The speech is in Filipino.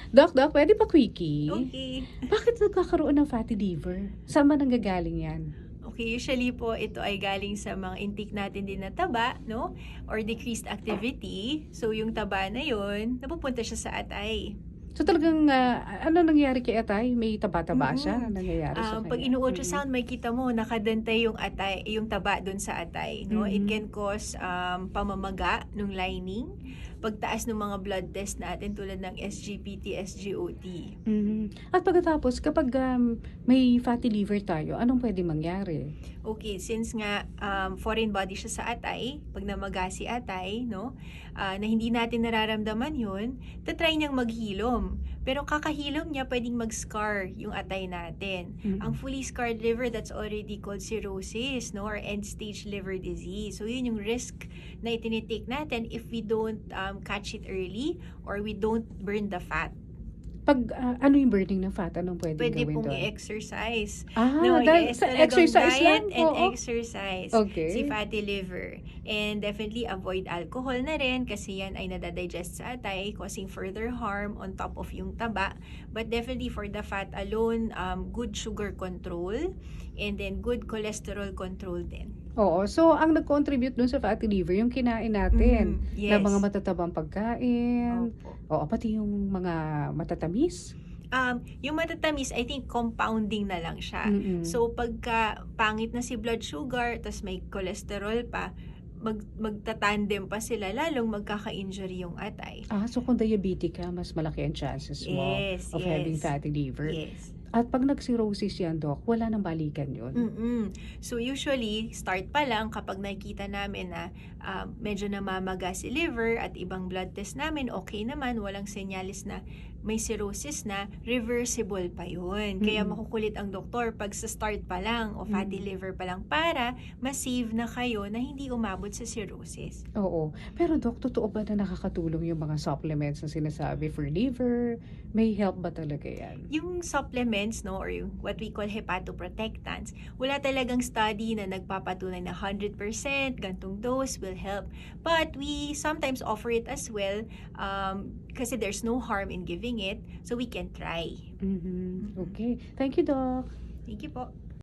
Doc, pwede pa quickie? Okay. Bakit nagkakaroon ng fatty liver? Saan ba nanggagaling yan? Okay, usually po ito ay galing sa mga intake natin din na taba, no? Or decreased activity. So yung taba na yun, napupunta siya sa atay. So talagang ano nangyari kay Atay? May taba-taba siya Mm-mm. na nangyayari sa Pag kanya? ino-ultrasound, may kita mo, nakadantay yung atay, yung taba doon sa atay, no? It Mhm. can cause pamamaga ng lining, pagtaas ng mga blood test natin tulad ng SGPT, SGOT. Mhm. At pagkatapos kapag may fatty liver tayo, anong pwede mangyari? Okay, since nga foreign body siya sa atay, pag namaga si atay, no, na hindi natin nararamdaman yun, tatry niyang maghilom. Pero kakahilom niya, pwedeng mag-scar yung atay natin. Ang Mm. fully scarred liver, that's already called cirrhosis, no, or end-stage liver disease. So yun yung risk na itinitake natin if we don't catch it early or we don't burn the fat. Pag ano yung burning ng fat, anong pwedeng Pwede gawin pong doon? i-exercise. Ah, No, dahil yes, sa talagang exercise lang? diet and Oo. exercise. Okay. Si fatty liver. And definitely avoid alcohol na rin kasi yan ay nadadigest sa atay, causing further harm on top of yung taba. But definitely for the fat alone, good sugar control and then good cholesterol control din. Oo. So, ang nag-contribute dun sa fatty liver, yung kinain natin na Yes. mga matatabang pagkain, Opo. oo, pati yung mga matatamis. Yung matatamis, I think compounding na lang siya. Mm. So pagka pangit na si blood sugar, tas may cholesterol pa, magtatandem pa sila, lalong magkaka-injury yung atay. So kung diabetic ka, mas malaki ang chances mo Yes, of having yes. fatty liver. Yes. At pag nag-cirrhosis yan, Doc, wala nang balikan yun. So usually, start pa lang kapag nakikita namin na medyo namamaga si liver at ibang blood test namin, okay naman, walang senyalis na may cirrhosis na, reversible pa yun. Kaya Mm. makukulit ang doktor pag sa start pa lang o fatty liver pa lang para ma-save na kayo na hindi umabot sa cirrhosis. Oo. Pero Doc, totoo ba na nakakatulong yung mga supplements na sinasabi for liver? May help ba talaga yan? Yung supplements, no, or yung what we call hepatoprotectants, wala talagang study na nagpapatunay na 100% gantong dose will help. But we sometimes offer it as well kasi there's no harm in giving it, so we can try. Mhm. Okay. Thank you, Doc. Thank you po.